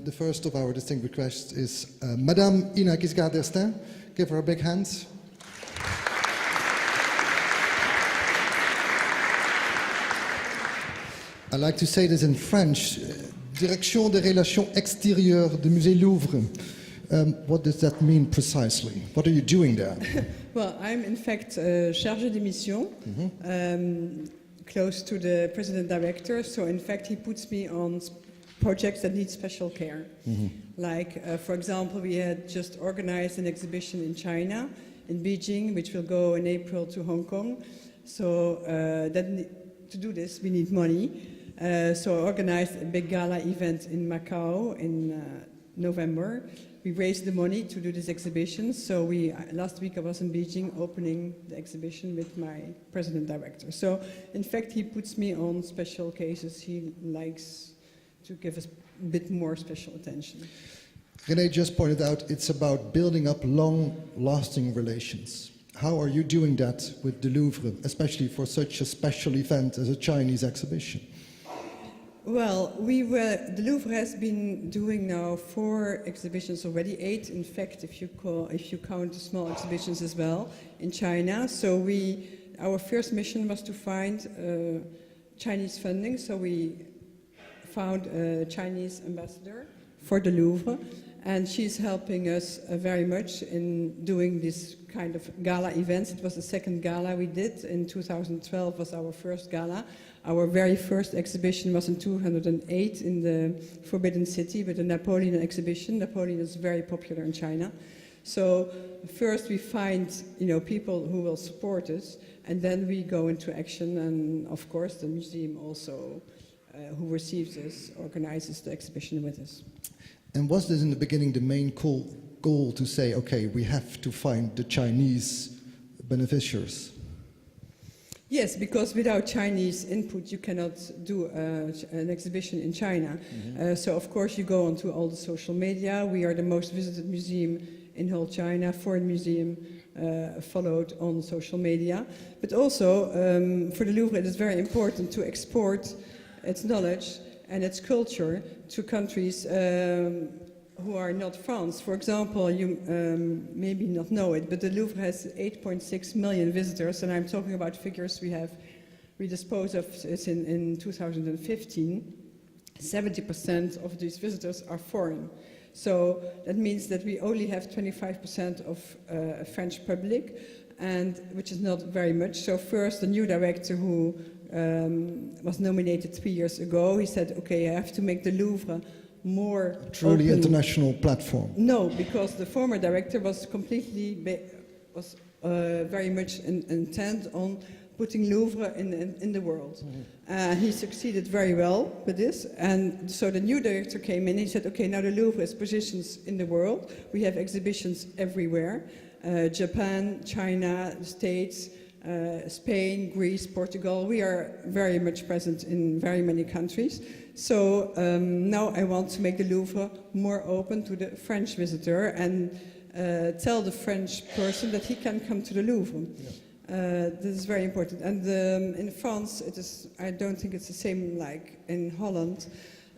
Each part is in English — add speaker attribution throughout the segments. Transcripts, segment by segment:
Speaker 1: the first of our distinguished guests is Madame Ina Giscard d'Estaing. Give her a big hand. I like to say this in French. Direction des relations extérieures du Musée Louvre. What does that mean precisely? What are you doing there?
Speaker 2: Well, I'm in fact chargé de mission, close to the president director. So in fact, he puts me on projects that need special care. Like, for example, we had just organized an exhibition in China, in Beijing, which will go in April to Hong Kong. So to do this, we need money. So I organized a big gala event in Macau in November. We raised the money to do this exhibition. So last week I was in Beijing opening the exhibition with my president director. So in fact, he puts me on special cases. He likes to give us a bit more special attention.
Speaker 1: René just pointed out it's about building up long-lasting relations. How are you doing that with the Louvre, especially for such a special event as a Chinese exhibition?
Speaker 2: Well, the Louvre has been doing now 4 exhibitions already, 8 in fact, if you count the small exhibitions as well, in China. So our first mission was to find Chinese funding. So we found a Chinese ambassador for the Louvre, and she's helping us very much in doing this kind of gala events. It was the second gala we did. In 2012 was our first gala. Our very first exhibition was in 2008 in the Forbidden City with the Napoleon exhibition. Napoleon is very popular in China. So first we find people who will support us, and then we go into action. And of course the museum also, who receives us, organizes the exhibition with us.
Speaker 1: And was this in the beginning the main goal to say, okay, we have to find the Chinese beneficiaries?
Speaker 2: Yes, because without Chinese input, you cannot do an exhibition in China. So, of course, you go onto all the social media. We are the most visited museum in whole China, foreign museum followed on social media. But also, for the Louvre, it is very important to export its knowledge and its culture to countries who are not France. For example, you maybe not know it, but the Louvre has 8.6 million visitors, and I'm talking about figures we dispose of in 2015. 70% of these visitors are foreign. So that means that we only have 25% of a French public, and which is not very much. So first, the new director who was nominated 3 years ago, he said, okay, I have to make the Louvre more
Speaker 1: truly
Speaker 2: open.
Speaker 1: International platform.
Speaker 2: No, because the former director was completely very much intent on putting Louvre in the world. He succeeded very well with this, and so the new director came in. He said, okay, now the Louvre is positions in the world. We have exhibitions everywhere: Japan, China, the States, Spain, Greece, Portugal. We are very much present in very many countries. So now I want to make the Louvre more open to the French visitor and tell the French person that he can come to the Louvre. This is very important. And in France, I don't think it's the same like in Holland.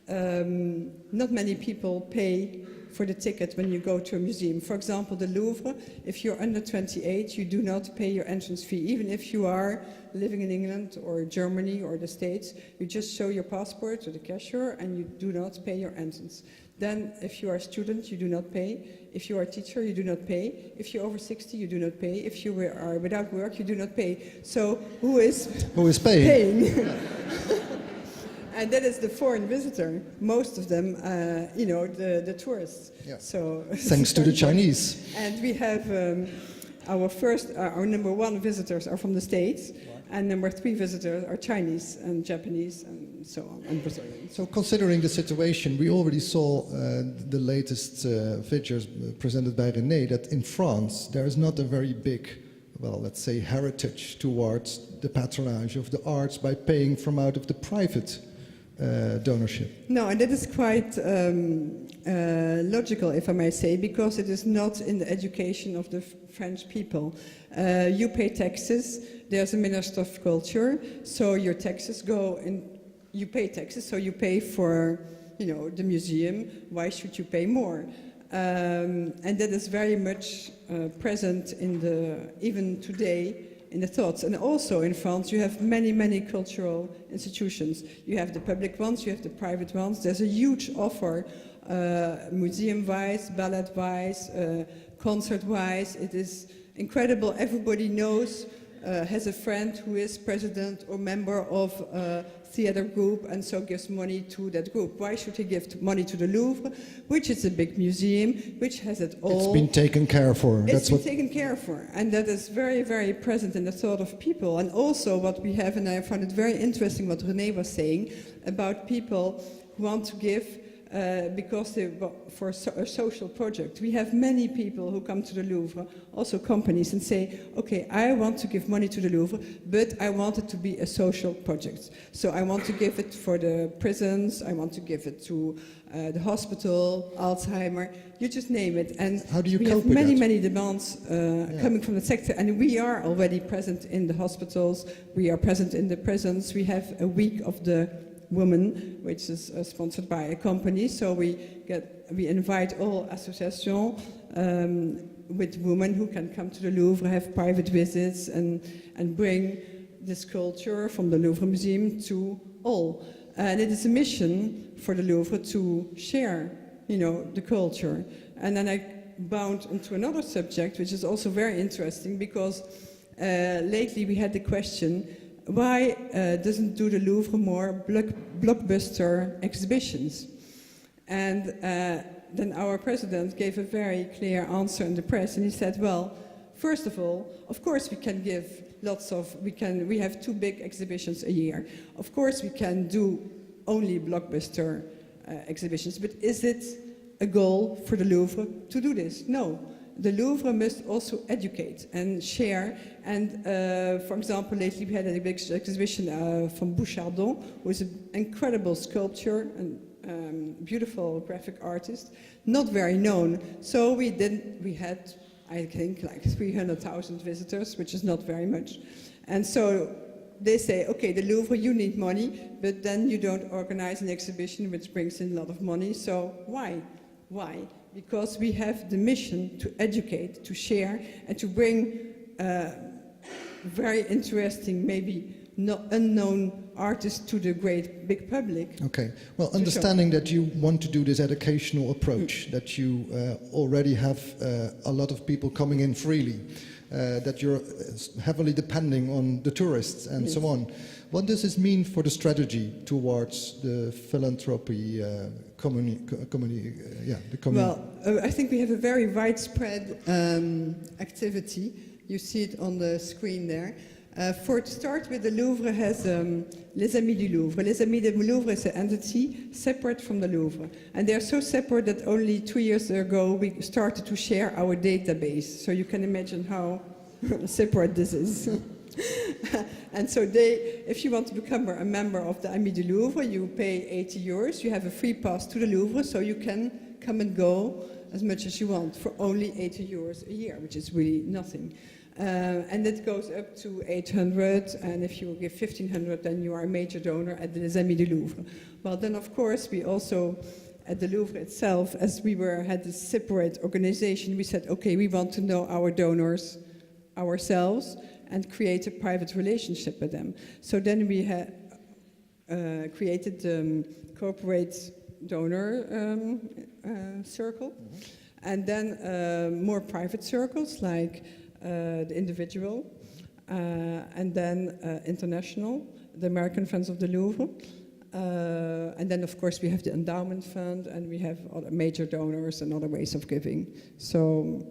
Speaker 2: Not many people pay for the ticket when you go to a museum. For example, the Louvre, if you're under 28, you do not pay your entrance fee. Even if you are living in England or Germany or the States, you just show your passport to the cashier and you do not pay your entrance. Then if you are a student, you do not pay. If you are a teacher, you do not pay. If you're over 60, you do not pay. If you are without work, you do not pay. So who is paying? And that is the foreign visitor. Most of them, the tourists.
Speaker 1: Yeah.
Speaker 2: So
Speaker 1: thanks to the Chinese.
Speaker 2: And we have our number 1 visitors are from the States, and number 3 visitors are Chinese and Japanese and so on, and Brazilian.
Speaker 1: So considering the situation, we already saw the latest figures presented by René, that in France there is not a very big, well, let's say, heritage towards the patronage of the arts by paying from out of the private donorship.
Speaker 2: No, and that is quite logical, if I may say, because it is not in the education of the French people. You pay taxes, there's a Minister of Culture, so your taxes go in, you pay taxes, so you pay for the museum. Why should you pay more? And that is very much present even today in the thoughts. And also in France, you have many, many cultural institutions. You have the public ones, you have the private ones. There's a huge offer, museum-wise, ballet-wise, concert-wise. It is incredible. Everybody knows, has a friend who is president or member of a theater group and so gives money to that group. Why should he give money to the Louvre, which is a big museum, which has it all?
Speaker 1: It's been taken care for.
Speaker 2: It's been taken care for, and that is very, very present in the thought of people. And also what we have, and I found it very interesting what René was saying about people who want to give because for a social project. We have many people who come to the Louvre, also companies, and say, okay, I want to give money to the Louvre, but I want it to be a social project. So I want to give it for the prisons, I want to give it to the hospital, Alzheimer, you just name it. And
Speaker 1: how do you
Speaker 2: we
Speaker 1: cope
Speaker 2: have
Speaker 1: with
Speaker 2: many,
Speaker 1: that?
Speaker 2: many demands coming from the sector, and we are already present in the hospitals, we are present in the prisons, we have a week of the woman, which is sponsored by a company. So we invite all associations with women who can come to the Louvre, have private visits, and bring this culture from the Louvre Museum to all. And it is a mission for the Louvre to share, the culture. And then I bound into another subject, which is also very interesting, because lately we had the question, why doesn't do the Louvre more blockbuster exhibitions? And then our president gave a very clear answer in the press, and he said, well, first of all, of course we can give we have 2 big exhibitions a year. Of course we can do only blockbuster exhibitions, but is it a goal for the Louvre to do this? No. The Louvre must also educate and share. And for example, lately we had a big exhibition from Bouchardon, who is an incredible sculptor and beautiful graphic artist, not very known. So we had, I think, like 300,000 visitors, which is not very much. And so they say, okay, the Louvre, you need money, but then you don't organize an exhibition which brings in a lot of money. So why? Why? Because we have the mission to educate, to share, and to bring very interesting, maybe not unknown artists to the great big public.
Speaker 1: Okay. Well, understanding that you want to do this educational approach, that you already have a lot of people coming in freely, that you're heavily depending on the tourists and so on. What does this mean for the strategy towards the philanthropy community?
Speaker 2: Well, I think we have a very widespread activity. You see it on the screen there. To start with, the Louvre has Les Amis du Louvre. Les Amis du Louvre is an entity separate from the Louvre. And they are so separate that only 2 years ago we started to share our database. So you can imagine how separate this is. And so if you want to become a member of the Amis du Louvre, you pay 80 euros. You have a free pass to the Louvre, so you can come and go as much as you want for only 80 euros a year, which is really nothing. And it goes up to 800, and if you give 1,500, then you are a major donor at the Les Amis du Louvre. Well, then of course we also, at the Louvre itself, as we had this separate organization, we said, okay, we want to know our donors ourselves and create a private relationship with them. So then we created corporate donor circle, and then more private circles like the individual, and then international, the American Friends of the Louvre, and then of course we have the endowment fund, and we have other major donors and other ways of giving. So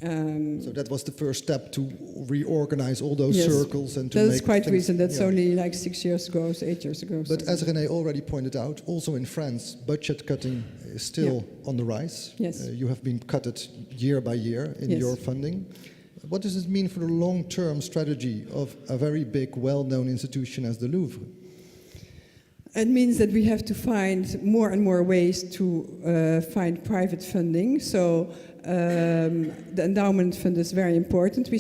Speaker 1: that was the first step to reorganize all those circles and to make.
Speaker 2: That's quite recent. That's only like 6 years ago, 8 years ago.
Speaker 1: But as René already pointed out, also in France, budget cutting is still on the rise.
Speaker 2: Yes.
Speaker 1: You have been cut year by year in your funding. What does this mean for the long-term strategy of a very big, well-known institution as the Louvre?
Speaker 2: It means that we have to find more and more ways to find private funding. So the endowment fund is very important. We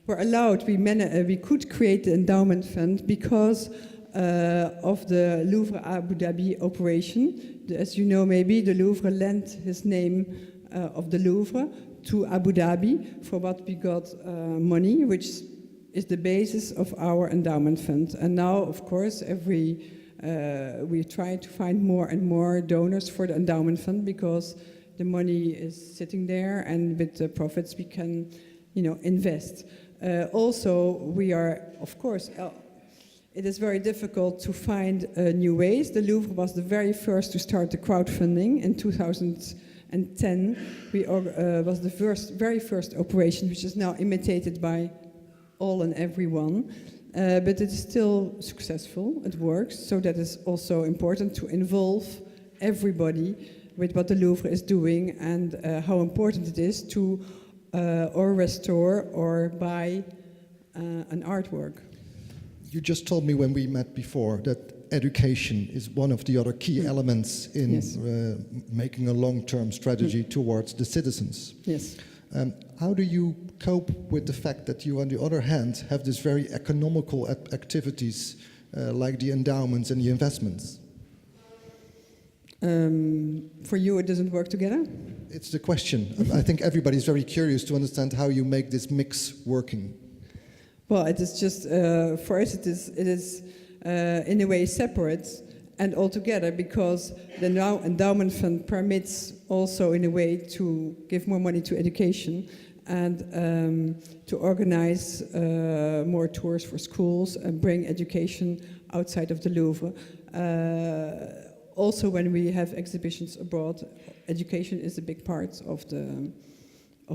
Speaker 2: were allowed, we could create the endowment fund because of the Louvre Abu Dhabi operation. As you know, maybe the Louvre lent his name of the Louvre to Abu Dhabi for what we got money, which is the basis of our endowment fund. And now, of course, we try to find more and more donors for the endowment fund because the money is sitting there, and with the profits we can, invest. Also, we are, of course, it is very difficult to find new ways. The Louvre was the very first to start the crowdfunding in 2010. We was the very first operation, which is now imitated by all and everyone. But it is still successful, it works, so that is also important to involve everybody with what the Louvre is doing and how important it is to or restore or buy an artwork.
Speaker 1: You just told me when we met before that education is one of the other key elements in making a long-term strategy towards the citizens.
Speaker 2: Yes.
Speaker 1: How do you cope with the fact that you, on the other hand, have this very economical activities like the endowments and the investments?
Speaker 2: For you, it doesn't work together?
Speaker 1: It's the question. I think everybody's very curious to understand how you make this mix working.
Speaker 2: Well, it is just, for us, it is in a way separate and altogether, because the endowment fund permits also in a way to give more money to education and to organize more tours for schools and bring education outside of the Louvre. Also, when we have exhibitions abroad, education is a big part of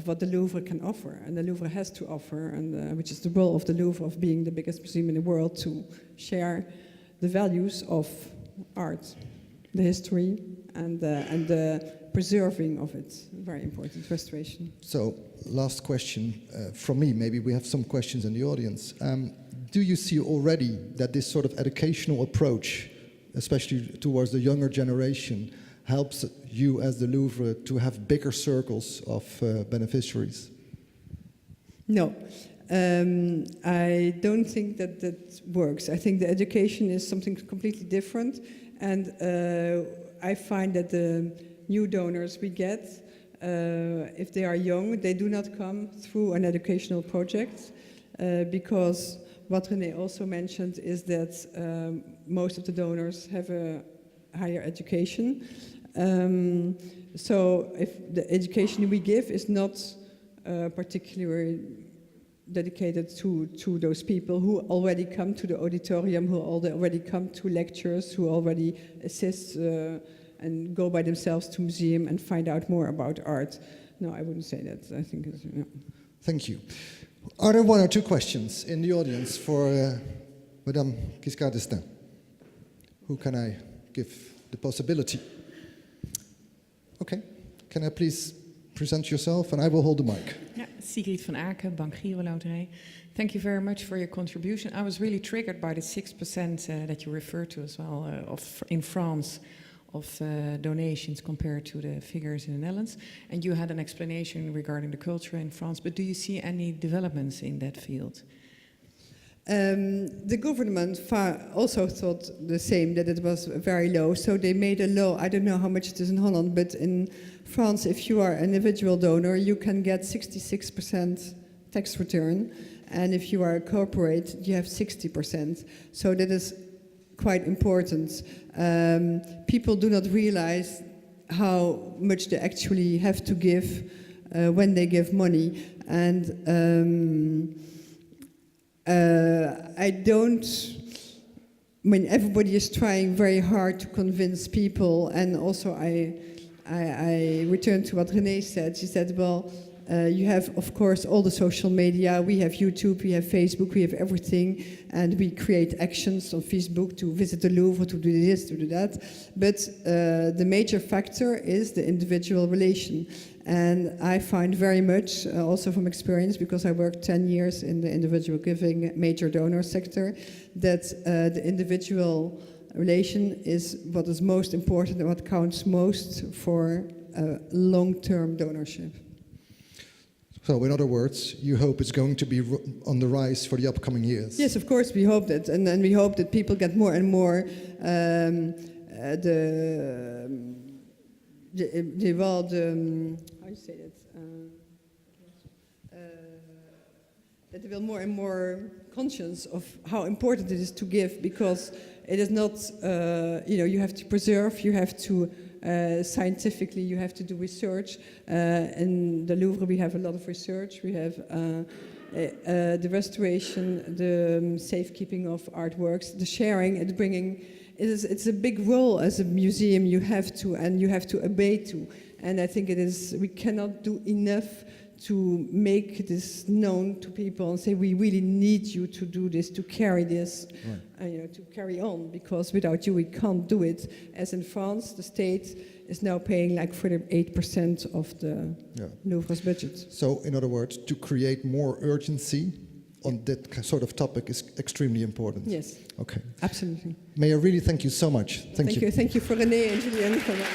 Speaker 2: what the Louvre can offer, and the Louvre has to offer, and which is the role of the Louvre of being the biggest museum in the world, to share the values of art, the history, and the preserving of it. Very important, restoration.
Speaker 1: So, last question from me. Maybe we have some questions in the audience. Do you see already that this sort of educational approach, especially towards the younger generation, helps you as the Louvre to have bigger circles of beneficiaries?
Speaker 2: No, I don't think that works. I think the education is something completely different, and I find that the new donors we get, if they are young, they do not come through an educational project, because what René also mentioned is that most of the donors have a higher education. So if the education we give is not particularly dedicated to those people who already come to the auditorium, who already come to lectures, who already assist and go by themselves to museum and find out more about art. No, I wouldn't say that. I think it's, yeah.
Speaker 1: Thank you. Are there one or two questions in the audience for Madame Giscard d'Estaing? Who can I give the possibility? Okay. Can I please present yourself, and I will hold the mic.
Speaker 3: Yeah, Sigrid van Aken, Bank Giro Loterij. Thank you very much for your contribution. I was really triggered by the 6% that you referred to as well in France of donations compared to the figures in the Netherlands. And you had an explanation regarding the culture in France, but do you see any developments in that field?
Speaker 2: The government also thought the same, that it was very low. So they made a law, I don't know how much it is in Holland, but in France, if you are an individual donor, you can get 66% tax return. And if you are a corporate, you have 60%. So that is quite important. People do not realize how much they actually have to give when they give money. And everybody is trying very hard to convince people, and also I return to what René said. She said, well, you have, of course, all the social media. We have YouTube, we have Facebook, we have everything, and we create actions on Facebook to visit the Louvre, to do this, to do that. But the major factor is the individual relation. And I find very much, also from experience, because I worked 10 years in the individual giving major donor sector, that the individual relation is what is most important and what counts most for long-term donorship.
Speaker 1: So, in other words, you hope it's going to be on the rise for the upcoming years.
Speaker 2: Yes, of course, we hope that. And then we hope that people get more and more how you say that? That they will more and more conscious of how important it is to give, because it is not, you have to preserve, you have to scientifically, you have to do research. In the Louvre, we have a lot of research. We have the restoration, the safekeeping of artworks, the sharing, and bringing. It's a big role as a museum you have to obey to. And I think we cannot do enough to make this known to people and say, we really need you to do this, to carry this, to carry on, because without you we can't do it. As in France, the state is now paying like 48% of the Louvre's budget.
Speaker 1: So, in other words, to create more urgency on that sort of topic is extremely important.
Speaker 2: Yes.
Speaker 1: Okay.
Speaker 2: Absolutely.
Speaker 1: May I really thank you so much. Thank you.
Speaker 2: Thank you for René and Julien for that.